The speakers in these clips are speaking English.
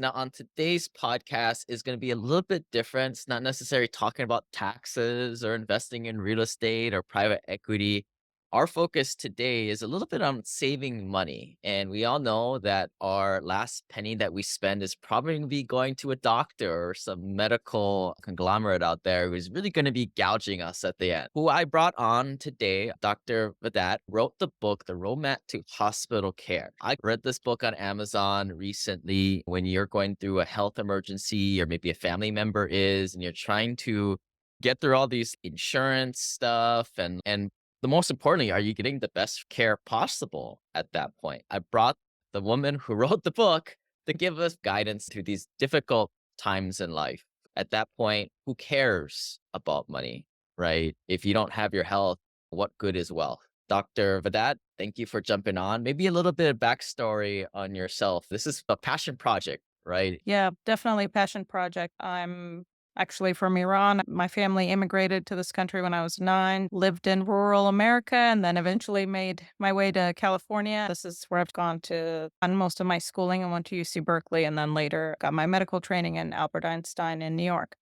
Now, on today's podcast is going to be a little bit different. It's not necessarily talking about taxes or investing in real estate or private equity. Our focus today is a little bit on saving money. And we all know that our last penny that we spend is probably going to be going to a doctor or some medical conglomerate out there who's really going to be gouging us at the end. Who I brought on today, Dr. Vedat, wrote the book, The Roadmap to Hospital Care. I read this book on Amazon recently. When you're going through a health emergency or maybe a family member is, and you're trying to get through all these insurance stuff and the most importantly, are you getting the best care possible at that point? I brought the woman who wrote the book to give us guidance through these difficult times in life. At that point, who cares about money, right? If you don't have your health, what good is wealth? Dr. Vedat, thank you for jumping on. Maybe a little bit of backstory on yourself. This is a passion project, right? Yeah, definitely a passion project. I'm actually from Iran. My family immigrated to this country when I was 9, lived in rural America, and then eventually made my way to California. This is where I've gone to on most of my schooling. I went to UC Berkeley and then later got my medical training in Albert Einstein in New York.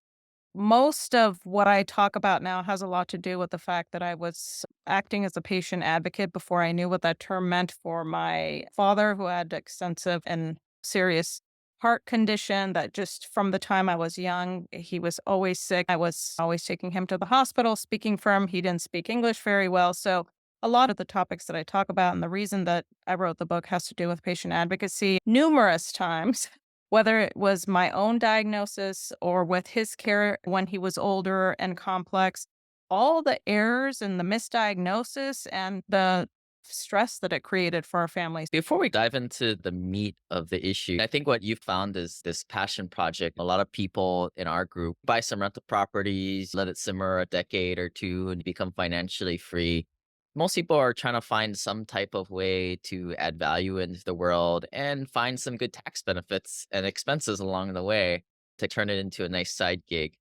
Most of what I talk about now has a lot to do with the fact that I was acting as a patient advocate before I knew what that term meant for my father, who had extensive and serious heart condition that just from the time I was young, he was always sick. I was always taking him to the hospital, speaking for him. He didn't speak English very well. So a lot of the topics that I talk about and the reason that I wrote the book has to do with patient advocacy numerous times. Whether it was my own diagnosis or with his care when he was older and complex, all the errors and the misdiagnosis and the stress that it created for our families. Before we dive into the meat of the issue, I think what you found is this passion project. A lot of people in our group buy some rental properties, let it simmer a decade or two, and become financially free. Most people are trying to find some type of way to add value into the world and find some good tax benefits and expenses along the way to turn it into a nice side gig.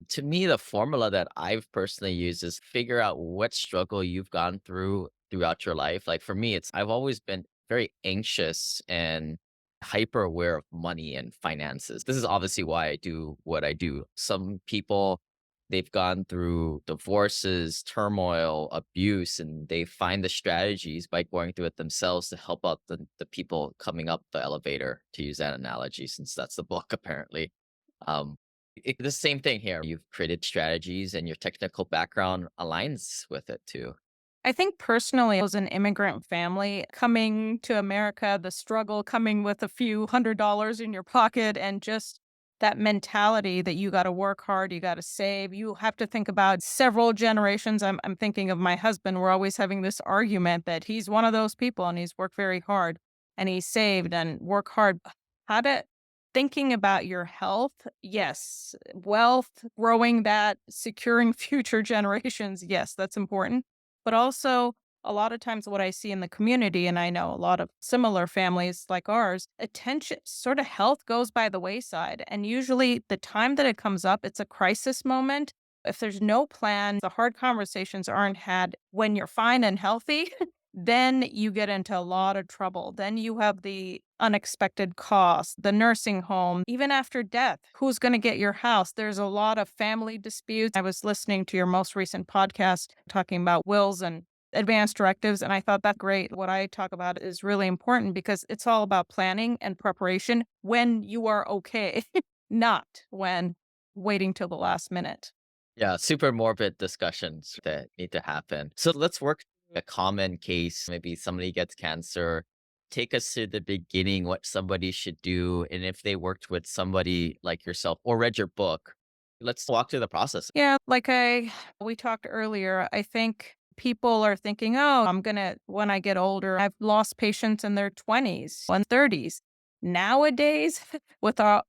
To me, the formula that I've personally used is figure out what struggle you've gone through throughout your life. Like for me, it's I've always been very anxious and hyper aware of money and finances. This is obviously why I do what I do. Some people, they've gone through divorces, turmoil, abuse, and they find the strategies by going through it themselves to help out the people coming up the elevator, to use that analogy, since that's the book apparently. Um, the same thing here. You've created strategies and your technical background aligns with it too. I think personally, I was an immigrant family coming to America, the struggle coming with a few $100 in your pocket, and just that mentality that you got to work hard, you got to save. You have to think about several generations. I'm thinking of my husband. We're always having this argument that he's one of those people and he's worked very hard and he's saved and work hard. How to thinking about your health? Yes. Wealth, growing that, securing future generations. Yes, that's important, but also, a lot of times what I see in the community, and I know a lot of similar families like ours, attention, sort of health goes by the wayside. And usually the time that it comes up, it's a crisis moment. If there's no plan, the hard conversations aren't had when you're fine and healthy, then you get into a lot of trouble. Then you have the unexpected costs, the nursing home, even after death. Who's going to get your house? There's a lot of family disputes. I was listening to your most recent podcast talking about wills and advanced directives, and I thought that's great. What I talk about is really important because it's all about planning and preparation when you are okay, not when waiting till the last minute. Yeah, super morbid discussions that need to happen. So let's work through a common case. Maybe somebody gets cancer. Take us to the beginning, what somebody should do. And if they worked with somebody like yourself or read your book, let's walk through the process. Yeah, like we talked earlier, I think people are thinking, "Oh, I'm gonna when I get older." I've lost patients in their 20s and 30s. Nowadays, with the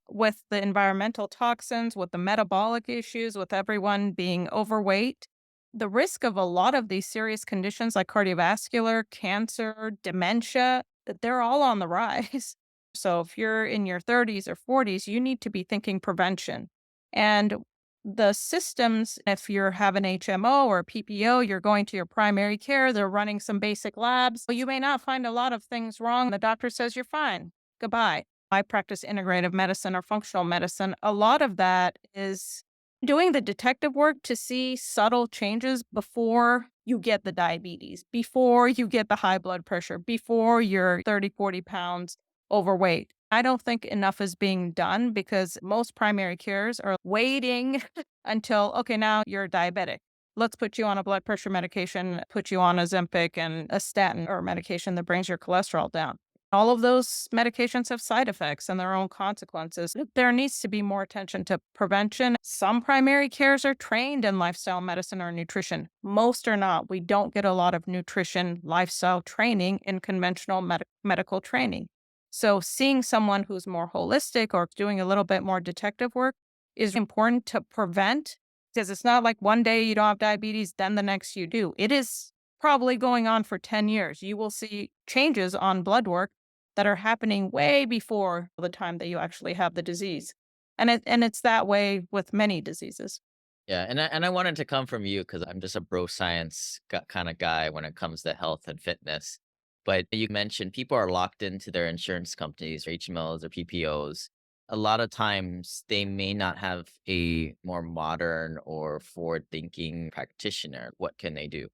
environmental toxins, with the metabolic issues, with everyone being overweight, the risk of a lot of these serious conditions like cardiovascular, cancer, dementia, they're all on the rise. So if you're in your 30s or 40s, you need to be thinking prevention. And the systems, if you have an HMO or a PPO, you're going to your primary care, they're running some basic labs. You may not find a lot of things wrong. The doctor says you're fine. Goodbye. I practice integrative medicine or functional medicine. A lot of that is doing the detective work to see subtle changes before you get the diabetes, before you get the high blood pressure, before you're 30, 40 pounds overweight. I don't think enough is being done because most primary cares are waiting until, okay, now you're diabetic. Let's put you on a blood pressure medication, put you on Ozempic and a statin or medication that brings your cholesterol down. All of those medications have side effects and their own consequences. There needs to be more attention to prevention. Some primary cares are trained in lifestyle medicine or nutrition. Most are not. We don't get a lot of nutrition lifestyle training in conventional medical training. So, seeing someone who's more holistic or doing a little bit more detective work is important to prevent because it's not like one day you don't have diabetes, then the next you do. It is probably going on for 10 years. You will see changes on blood work that are happening way before the time that you actually have the disease. And it's that way with many diseases. Yeah, and I wanted to come from you because I'm just a bro science kind of guy when it comes to health and fitness. But you mentioned people are locked into their insurance companies, or HMOs or PPOs. A lot of times they may not have a more modern or forward-thinking practitioner. What can they do?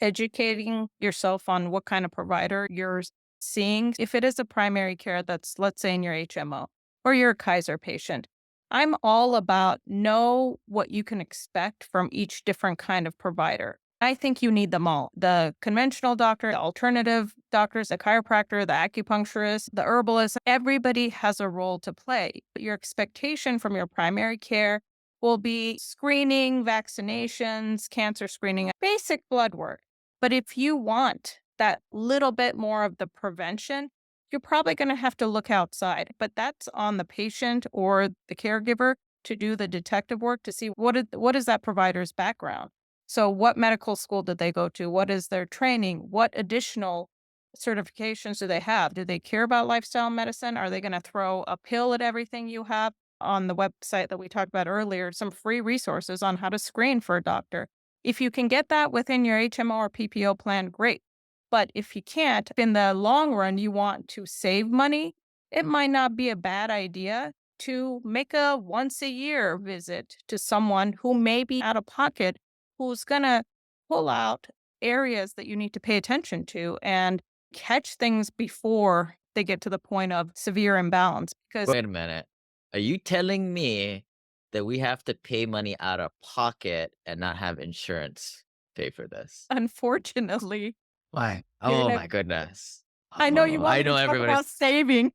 Educating yourself on what kind of provider you're seeing. If it is a primary care that's, let's say, in your HMO or you're a Kaiser patient, I'm all about know what you can expect from each different kind of provider. I think you need them all. The conventional doctor, the alternative doctors, the chiropractor, the acupuncturist, the herbalist, everybody has a role to play. But your expectation from your primary care will be screening, vaccinations, cancer screening, basic blood work. But if you want that little bit more of the prevention, you're probably going to have to look outside. But that's on the patient or the caregiver to do the detective work to see what is that provider's background. So, what medical school did they go to? What is their training? What additional certifications do they have? Do they care about lifestyle medicine? Are they going to throw a pill at everything you have? On the website that we talked about earlier, some free resources on how to screen for a doctor. If you can get that within your HMO or PPO plan, great. But if you can't, in the long run, you want to save money, it might not be a bad idea to make a once a year visit to someone who may be out of pocket, who's going to pull out areas that you need to pay attention to and catch things before they get to the point of severe imbalance. Because Wait a minute. Are you telling me that we have to pay money out of pocket and not have insurance pay for this? unfortunately, Why? you're Oh gonna my goodness. I know you Oh, I wanted to know talk everybody's about saving.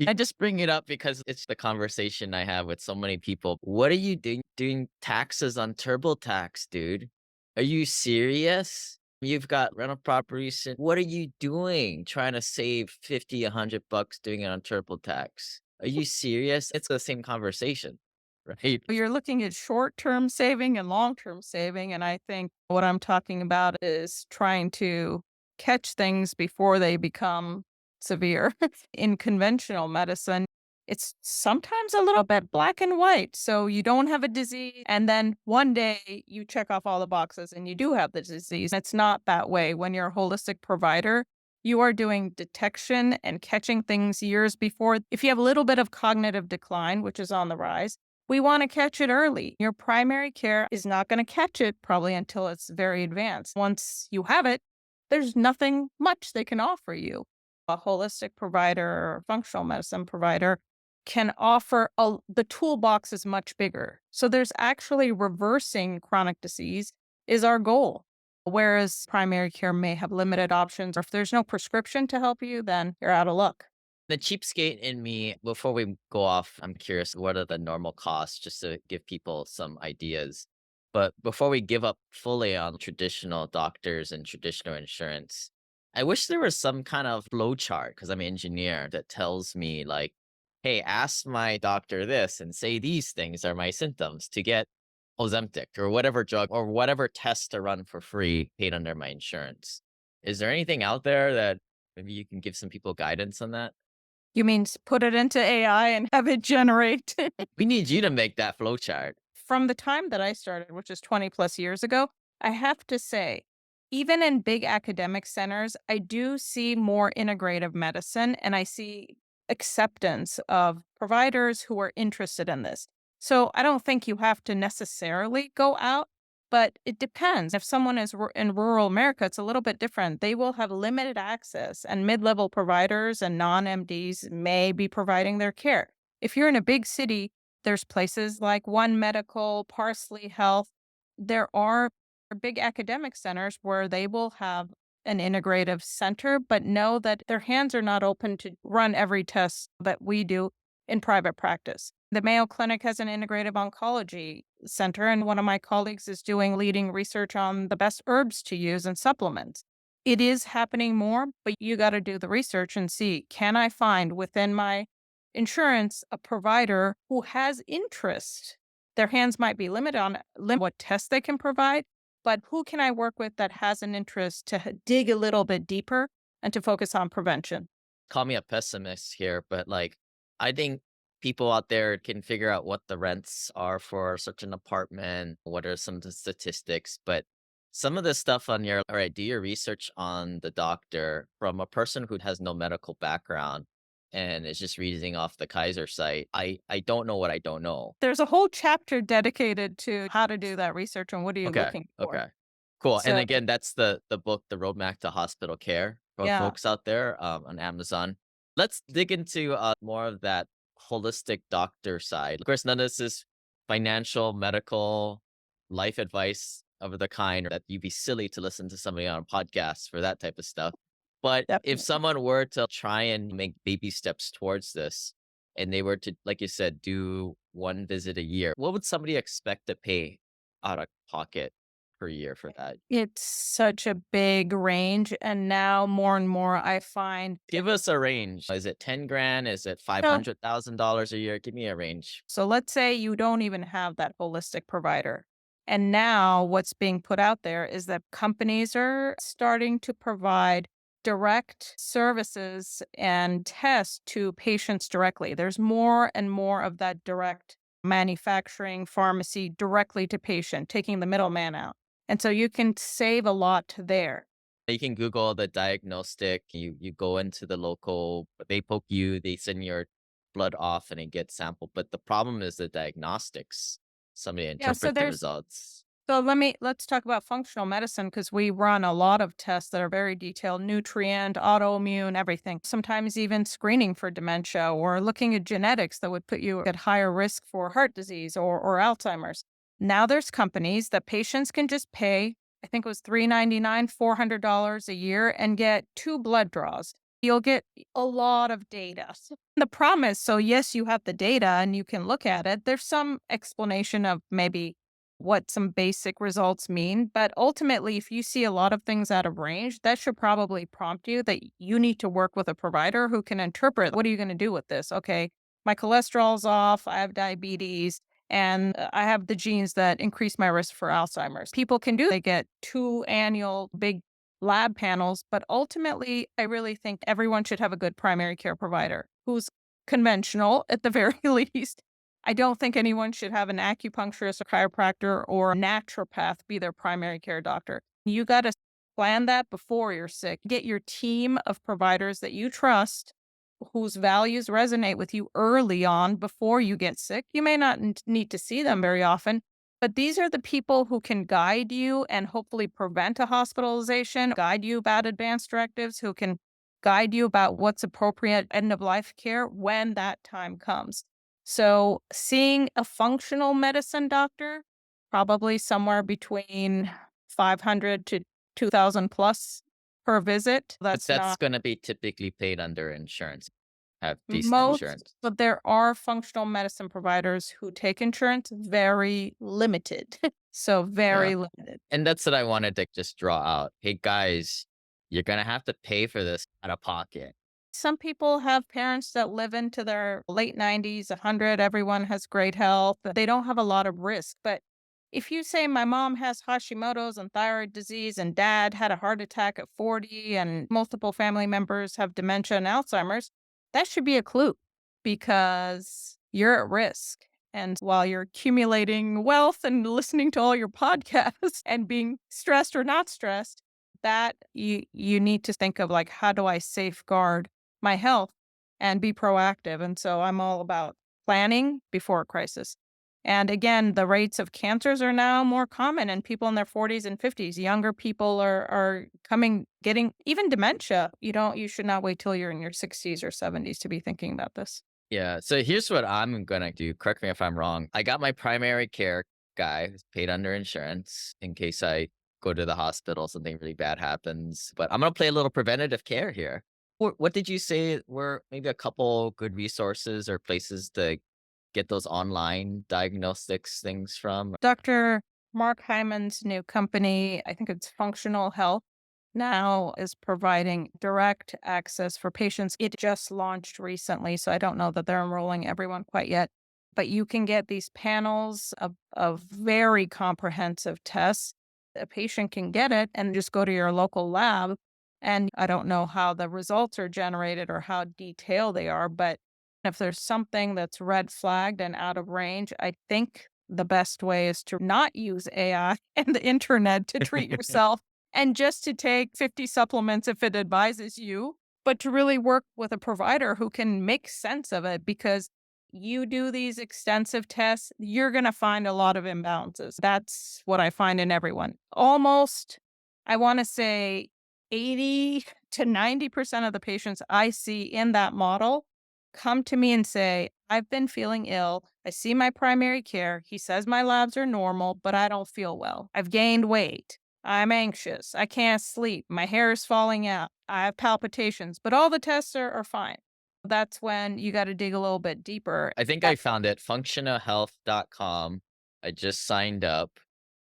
I just bring it up because it's the conversation I have with so many people. What are you doing taxes on TurboTax, dude? Are you serious? You've got rental properties. What are you doing trying to save 50, $100 doing it on TurboTax? Are you serious? It's the same conversation, right? You're looking at short-term saving and long-term saving, and I think what I'm talking about is trying to catch things before they become severe. In conventional medicine, it's sometimes a little bit black and white. So you don't have a disease, and then one day you check off all the boxes and you do have the disease. It's not that way. When you're a holistic provider, you are doing detection and catching things years before. If you have a little bit of cognitive decline, which is on the rise, we want to catch it early. Your primary care is not going to catch it probably until it's very advanced. Once you have it, there's nothing much they can offer you. A holistic provider or functional medicine provider can offer the toolbox is much bigger. So there's actually reversing chronic disease is our goal. Whereas primary care may have limited options, or if there's no prescription to help you, then you're out of luck. The cheapskate in me, before we go off, I'm curious, what are the normal costs just to give people some ideas? But before we give up fully on traditional doctors and traditional insurance, I wish there was some kind of flow chart because I'm an engineer that tells me, like, hey, ask my doctor this and say these things are my symptoms to get Ozempic or whatever drug or whatever test to run for free paid under my insurance. Is there anything out there that maybe you can give some people guidance on that? You mean put it into AI and have it generate? We need you to make that flowchart. From the time that I started, which is 20 plus years ago, I have to say, even in big academic centers, I do see more integrative medicine and I see acceptance of providers who are interested in this. So I don't think you have to necessarily go out, but it depends. If someone is in rural America, it's a little bit different. They will have limited access, and mid level providers and non MDs may be providing their care. If you're in a big city, there's places like One Medical, Parsley Health. There are big academic centers where they will have an integrative center, but know that their hands are not open to run every test that we do in private practice. The Mayo Clinic has an integrative oncology center, and one of my colleagues is doing leading research on the best herbs to use and supplements. It is happening more, but you got to do the research and see, can I find within my insurance a provider who has interest? Their hands might be limited on what tests they can provide, but who can I work with that has an interest to dig a little bit deeper and to focus on prevention? Call me a pessimist here, but like I think people out there can figure out what the rents are for such an apartment, what are some of the statistics, but some of the stuff on your all right, do your research on the doctor from a person who has no medical background and is just reading off the Kaiser site. I don't know what I don't know. There's a whole chapter dedicated to how to do that research and what are you Okay, looking for. okay. Cool, and So, again, that's the book, The Roadmap to Hospital Care for yeah, folks out there, on Amazon. Let's dig into, more of that holistic doctor side. Of course, none of this is financial, medical, life advice of the kind that you'd be silly to listen to somebody on a podcast for that type of stuff. But if definitely. someone were to try and make baby steps towards this, and they were to, like you said, do 1 visit a year, what would somebody expect to pay out of pocket per year for that? It's such a big range. And now more and more I find, Give us a range. Is it 10 grand? Is it so, $500,000 a year? Give me a range. so let's say you don't even have that holistic provider. And now what's being put out there is that companies are starting to provide direct services and tests to patients directly. There's more and more of that direct manufacturing pharmacy directly to patient, taking the middleman out. And so you can save a lot there. You can Google the diagnostic. You go into the local, they poke you, they send your blood off and it gets sampled. But the problem is the diagnostics. Somebody Yeah, so interpret the there's results. So let's talk about functional medicine because we run a lot of tests that are very detailed, nutrient, autoimmune, everything. Sometimes even screening for dementia or looking at genetics that would put you at higher risk for heart disease or Alzheimer's. Now there's companies that patients can just pay, I think it was $399, $400 a year and get 2 blood draws. You'll get a lot of data. The problem is, so yes, you have the data and you can look at it. There's some explanation of maybe what some basic results mean. But ultimately, if you see a lot of things out of range, that should probably prompt you that you need to work with a provider who can interpret what are you going to do with this? Okay, my cholesterol's off, I have diabetes, and I have the genes that increase my risk for Alzheimer's. People can do, they get 2 annual big lab panels, but ultimately, I really think everyone should have a good primary care provider who's conventional at the very least. I don't think anyone should have an acupuncturist, a chiropractor, or a naturopath be their primary care doctor. You got to plan that before you're sick. Get your team of providers that you trust, whose values resonate with you early on before you get sick. You may not need to see them very often, but these are the people who can guide you and hopefully prevent a hospitalization, guide you about advanced directives, who can guide you about what's appropriate end of life care when that time comes. So, seeing a functional medicine doctor, probably somewhere between 500 to 2,000 plus per visit. But That's that's not going to be typically paid under insurance. Have decent most, insurance. but there are functional medicine providers who take insurance, very limited. So, Yeah. very limited. And that's what I wanted to just draw out. Hey, guys, you're going to have to pay for this out of pocket. Some people have parents that live into their late 90s, 100. Everyone has great health. They don't have a lot of risk. But if you say my mom has Hashimoto's and thyroid disease, and dad had a heart attack at 40, and multiple family members have dementia and Alzheimer's, that should be a clue because you're at risk. And while you're accumulating wealth and listening to all your podcasts and being stressed or not stressed, that you need to think of like, how do I safeguard my health? and be proactive. And so I'm all about planning before a crisis. And again, the rates of cancers are now more common in people in their 40s and 50s. Younger people are getting even dementia. You should not wait till you're in your 60s or 70s to be thinking about this. Yeah. So here's what I'm gonna do. Correct me if I'm wrong. I got my primary care guy who's paid under insurance in case I go to the hospital, something really bad happens. But I'm gonna play a little preventative care here. What did you say were maybe a couple good resources or places to get those online diagnostics things from? Dr. Mark Hyman's new company, I think it's Functional Health, now is providing direct access for patients. It just launched recently, so I don't know that they're enrolling everyone quite yet. But you can get these panels of very comprehensive tests. A patient can get it and just go to your local lab. And I don't know how the results are generated or how detailed they are, but if there's something that's red flagged and out of range, I think the best way is to not use AI and the internet to treat yourself and just to take 50 supplements if it advises you, but to really work with a provider who can make sense of it because you do these extensive tests, you're going to find a lot of imbalances. That's what I find in everyone. Almost, I want to say 80 to 90% of the patients I see in that model come to me and say, I've been feeling ill. I see my primary care. He says my labs are normal, but I don't feel well. I've gained weight. I'm anxious. I can't sleep. My hair is falling out. I have palpitations, but all the tests are fine. That's when you got to dig a little bit deeper. I think I found it, functionalhealth.com. I just signed up.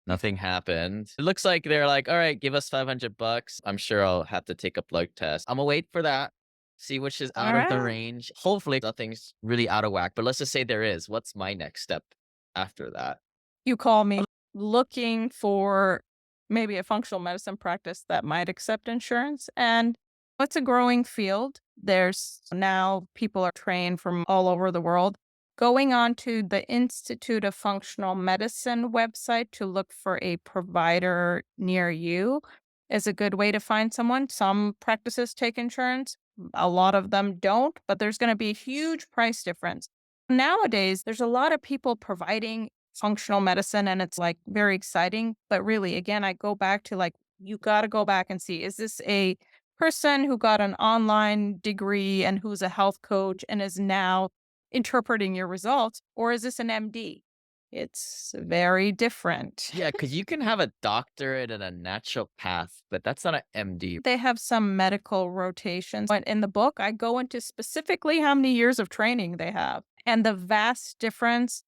Nothing happened. It looks like they're like, all right, give us 500 bucks. I'm sure I'll have to take a blood test. I'm gonna wait for that, see which is All out of the right. range. Hopefully nothing's really out of whack, but let's just say there is. What's my next step after that? You call me looking for maybe a functional medicine practice that might accept insurance. And it's a growing field. There's now people are trained from all over the world. Going on to the Institute of Functional Medicine website to look for a provider near you is a good way to find someone. Some practices take insurance, a lot of them don't, but there's going to be a huge price difference. Nowadays, there's a lot of people providing functional medicine and it's like very exciting. But really, again, I go back to like, you got to go back and see, is this a person who got an online degree and who's a health coach and is now interpreting your results? Or is this an MD? It's very different. Yeah, because you can have a doctorate and a naturopath, but that's not an MD. They have some medical rotations. But in the book, I go into specifically how many years of training they have and the vast difference.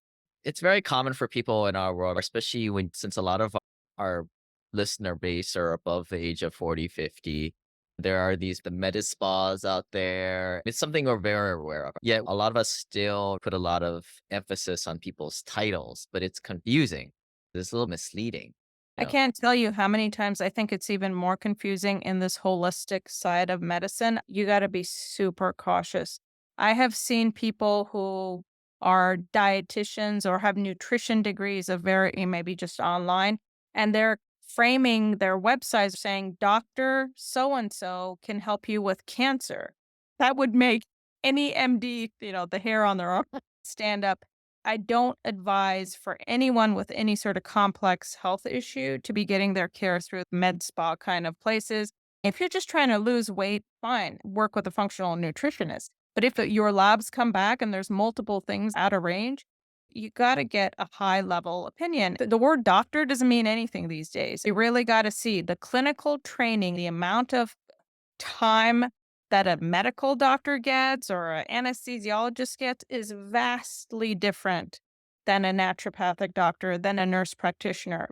It's very common for people in our world, especially when since a lot of our listener base are above the age of 40, 50. There are these the med spas out there. It's something we're very aware of. Yet a lot of us still put a lot of emphasis on people's titles, but it's confusing. It's a little misleading. I You know? can't tell you how many times I think it's even more confusing in this holistic side of medicine. You got to be super cautious. I have seen people who are dietitians or have nutrition degrees of very maybe just online, and they're framing their websites saying Dr. So and so can help you with cancer. That would make any MD, the hair on their arm stand up. I don't advise for anyone with any sort of complex health issue to be getting their care through med spa kind of places. If you're just trying to lose weight, fine, work with a functional nutritionist. But if your labs come back and there's multiple things out of range, you got to get a high level opinion. The word doctor doesn't mean anything these days. You really got to see the clinical training, the amount of time that a medical doctor gets or an anesthesiologist gets is vastly different than a naturopathic doctor, than a nurse practitioner.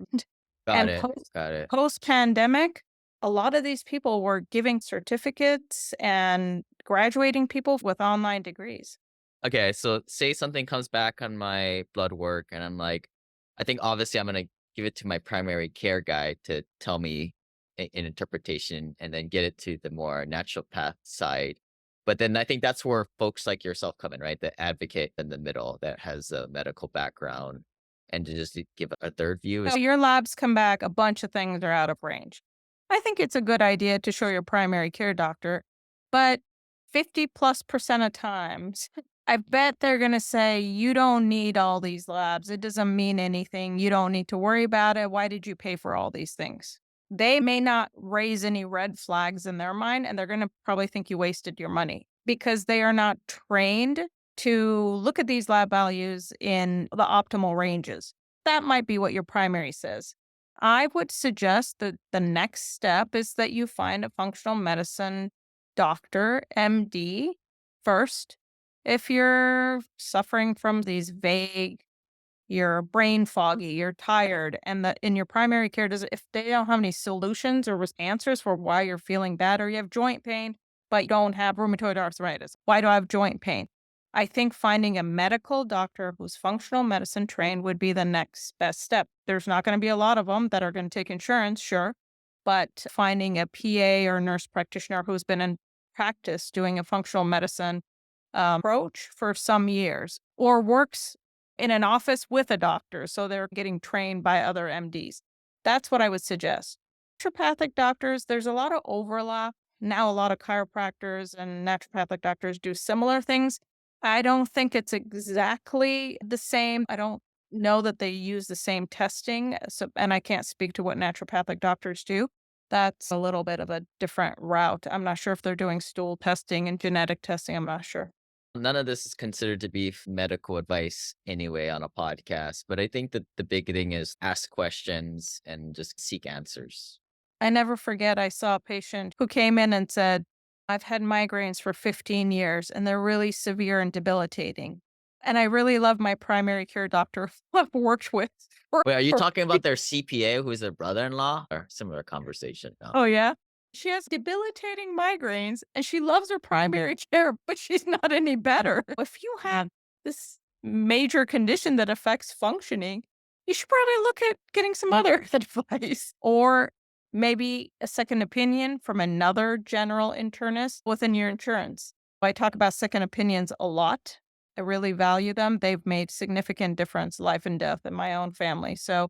Got And it. Got it. post pandemic, a lot of these people were giving certificates and graduating people with online degrees. Okay, so say something comes back on my blood work, and I'm like, I think obviously I'm gonna give it to my primary care guy to tell me an interpretation, and then get it to the more naturopath side. But then I think that's where folks like yourself come in, right? The advocate in the middle that has a medical background, and to just give a third view So is your labs come back, a bunch of things are out of range. I think it's a good idea to show your primary care doctor, but 50+% of times, I bet they're going to say, you don't need all these labs. It doesn't mean anything. You don't need to worry about it. Why did you pay for all these things? They may not raise any red flags in their mind, and they're going to probably think you wasted your money because they are not trained to look at these lab values in the optimal ranges. That might be what your primary says. I would suggest that the next step is that you find a functional medicine doctor, MD, first. If you're suffering from these vague, you're brain foggy, you're tired, and the in your primary care does if they don't have any solutions or answers for why you're feeling bad, or you have joint pain, but you don't have rheumatoid arthritis. Why do I have joint pain? I think finding a medical doctor who's functional medicine trained would be the next best step. There's not going to be a lot of them that are going to take insurance, sure, but finding a PA or nurse practitioner who's been in practice doing a functional medicine approach for some years or works in an office with a doctor. So they're getting trained by other MDs. That's what I would suggest. Naturopathic doctors, there's a lot of overlap. Now, a lot of chiropractors and naturopathic doctors do similar things. I don't think it's exactly the same. I don't know that they use the same testing. So, and I can't speak to what naturopathic doctors do. That's a little bit of a different route. I'm not sure if they're doing stool testing and genetic testing. I'm not sure. None of this is considered to be medical advice anyway on a podcast, but I think that the big thing is ask questions and just seek answers. I never forget, I saw a patient who came in and said, I've had migraines for 15 years and they're really severe and debilitating. And I really love my primary care doctor who I've worked with. Wait, are you For talking about their CPA who's their brother-in-law or similar conversation? No. Oh, yeah? She has debilitating migraines and she loves her primary care, but she's not any better. If you have this major condition that affects functioning, you should probably look at getting some other advice or maybe a second opinion from another general internist within your insurance. I talk about second opinions a lot. I really value them. They've made significant difference, life and death in my own family. So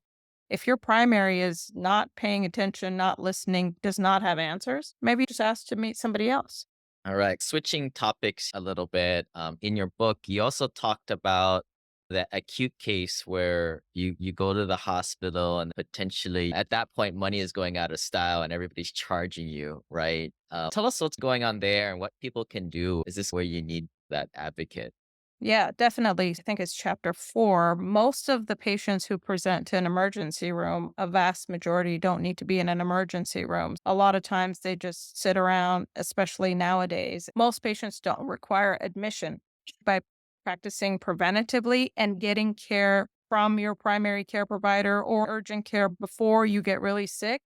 if your primary is not paying attention, not listening, does not have answers, maybe just ask to meet somebody else. All right. Switching topics a little bit. In your book, you also talked about the acute case where you go to the hospital and potentially at that point money is going out of style and everybody's charging you, right? Tell us what's going on there and what people can do. Is this where you need that advocate? Yeah, definitely. I think it's chapter 4. Most of the patients who present to an emergency room, a vast majority don't need to be in an emergency room. A lot of times they just sit around, especially nowadays. Most patients don't require admission. By practicing preventatively and getting care from your primary care provider or urgent care before you get really sick,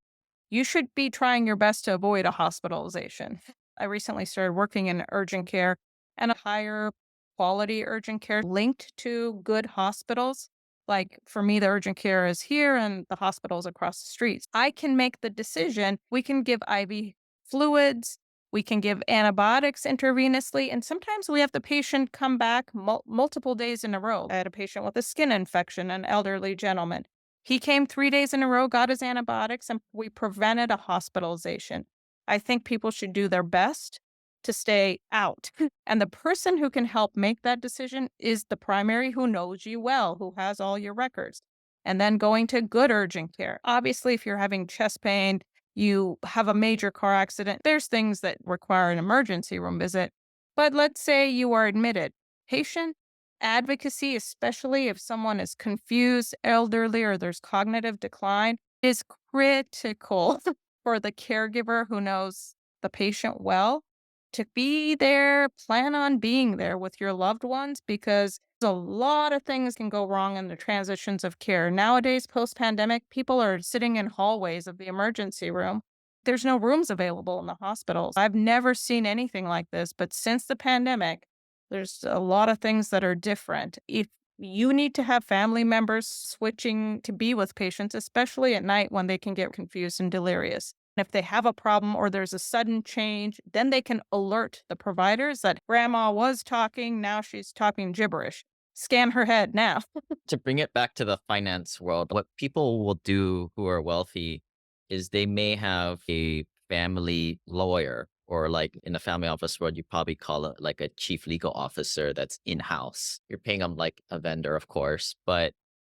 you should be trying your best to avoid a hospitalization. I recently started working in urgent care and a higher quality urgent care linked to good hospitals. Like for me, the urgent care is here and the hospital's across the streets. I can make the decision. We can give IV fluids, we can give antibiotics intravenously, and sometimes we have the patient come back multiple days in a row. I had a patient with a skin infection, an elderly gentleman. He came 3 days in a row, got his antibiotics, and we prevented a hospitalization. I think people should do their best to stay out. And the person who can help make that decision is the primary who knows you well, who has all your records. And then going to good urgent care. Obviously, if you're having chest pain, you have a major car accident, there's things that require an emergency room visit. But let's say you are admitted. Patient advocacy, especially if someone is confused, elderly, or there's cognitive decline, is critical for the caregiver who knows the patient well to be there, plan on being there with your loved ones because a lot of things can go wrong in the transitions of care. Nowadays, post pandemic, people are sitting in hallways of the emergency room. There's no rooms available in the hospitals. I've never seen anything like this, but since the pandemic, there's a lot of things that are different. If you need to have family members switching to be with patients, especially at night when they can get confused and delirious. If they have a problem or there's a sudden change, then they can alert the providers that grandma was talking, now she's talking gibberish. Scan her head now. To bring it back to the finance world, what people will do who are wealthy is they may have a family lawyer or like in the family office world, you probably call it like a chief legal officer that's in-house. You're paying them like a vendor, of course. But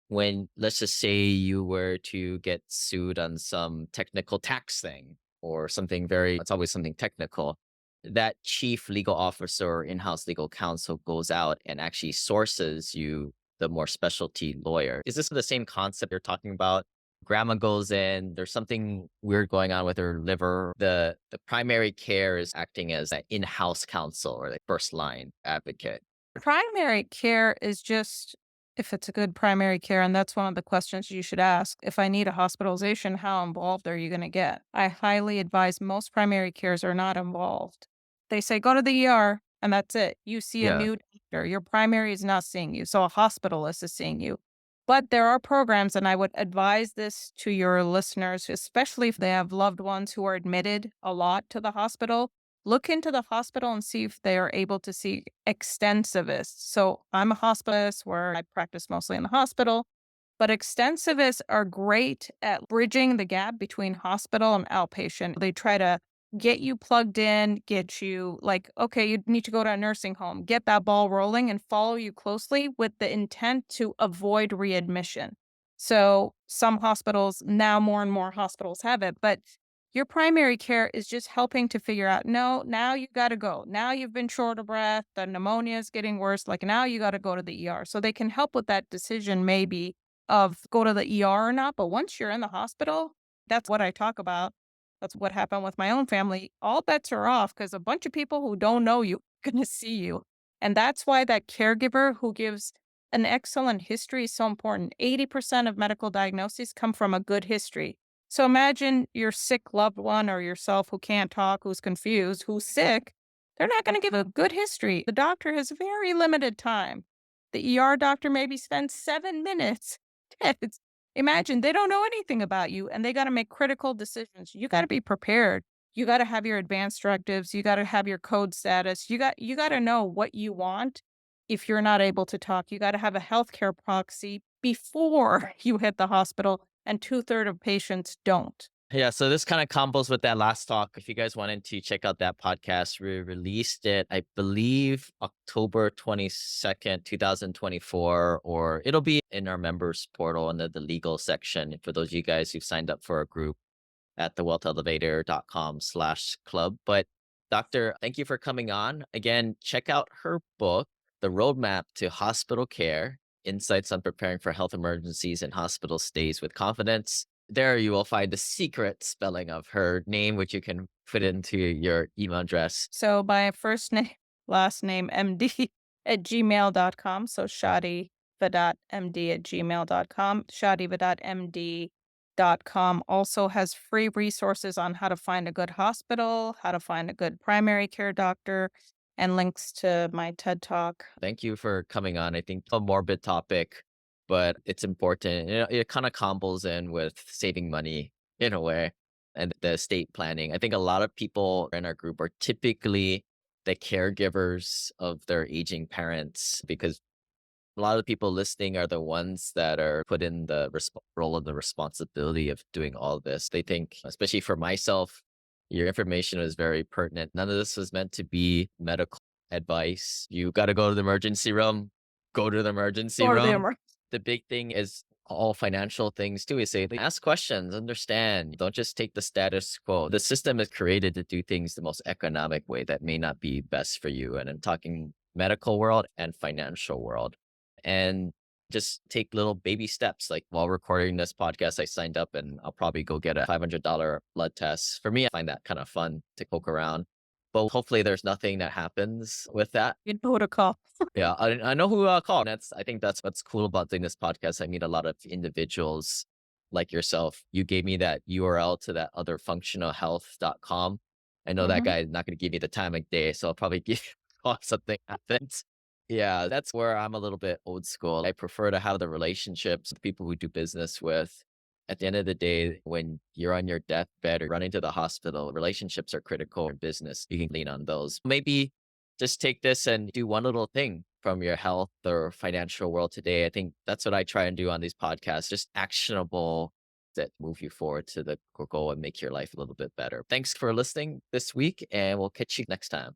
when, let's just say you were to get sued on some technical tax thing or something very, it's always something technical, that chief legal officer or in-house legal counsel goes out and actually sources you the more specialty lawyer. Is this the same concept you're talking about? Grandma goes in, there's something weird going on with her liver. The primary care is acting as an in-house counsel or the first line advocate. Primary care is just if it's a good primary care, and that's one of the questions you should ask. If I need a hospitalization, how involved are you going to get? I highly advise most primary cares are not involved. They say go to the ER and that's it. You see a Yeah. new doctor. Your primary is not seeing you, so a hospitalist is seeing you. But there are programs, and I would advise this to your listeners, especially if they have loved ones who are admitted a lot to the hospital. Look into the hospital and see if they are able to see extensivists. So I'm a hospitalist where I practice mostly in the hospital, but extensivists are great at bridging the gap between hospital and outpatient. They try to get you plugged in, get you like, okay, you need to go to a nursing home, get that ball rolling and follow you closely with the intent to avoid readmission. So some hospitals, now more and more hospitals have it, but your primary care is just helping to figure out, no, now you got to go. Now you've been short of breath, the pneumonia is getting worse. Like now you got to go to the ER. So they can help with that decision, maybe of go to the ER or not. But once you're in the hospital, that's what I talk about. That's what happened with my own family. All bets are off because a bunch of people who don't know you are going to see you. And that's why that caregiver who gives an excellent history is so important. 80% of medical diagnoses come from a good history. So imagine your sick loved one or yourself who can't talk, who's confused, who's sick. They're not going to give a good history. The doctor has very limited time. The ER doctor maybe spends 7 minutes. It's- Imagine they don't know anything about you and they got to make critical decisions. You got to be prepared. You got to have your advanced directives. You got to have your code status. You got to know what you want. If you're not able to talk, you got to have a healthcare proxy before you hit the hospital, and two-thirds of patients don't. Yeah, so this kind of combos with that last talk. If you guys wanted to check out that podcast, we released it, I believe, October 22nd, 2024, or it'll be in our members portal under the legal section for those of you guys who've signed up for a group at thewealthelevator.com/club. But Doctor, thank you for coming on. Again, check out her book, The Roadmap to Hospital Care, Insights on Preparing for Health Emergencies and Hospital Stays with Confidence. There you will find the secret spelling of her name, which you can put into your email address. So my first name, last name, MD at gmail.com. So Shadi Vahdat MD at gmail.com. Shadi Vahdat MD.com also has free resources on how to find a good hospital, how to find a good primary care doctor, and links to my TED Talk. Thank you for coming on. I think a morbid topic, but it's important. It kind of combos in with saving money in a way and the estate planning. I think a lot of people in our group are typically the caregivers of their aging parents because a lot of the people listening are the ones that are put in the role of the responsibility of doing all this. They think, especially for myself, your information is very pertinent. None of this was meant to be medical advice. You got to go to the emergency room, go to the emergency Or the room. The big thing is all financial things too. Is say, like, ask questions, understand. Don't just take the status quo. The system is created to do things the most economic way that may not be best for you. And I'm talking medical world and financial world and just take little baby steps. Like while recording this podcast, I signed up and I'll probably go get a $500 blood test. For me, I find that kind of fun to poke around. But hopefully there's nothing that happens with that. You know who to call. Yeah, I know who I'll call. I think that's what's cool about doing this podcast. I meet a lot of individuals like yourself. You gave me that URL to that other functionalhealth.com. I know that Mhm. guy is not going to give me the time of day, so I'll probably give you a call if something happens. Yeah, that's where I'm a little bit old school. I prefer to have the relationships with people who do business with. At the end of the day, when you're on your deathbed or running to the hospital, relationships are critical in business. You can lean on those. Maybe just take this and do one little thing from your health or financial world today. I think that's what I try and do on these podcasts, just actionable that move you forward to the goal and make your life a little bit better. Thanks for listening this week, and we'll catch you next time.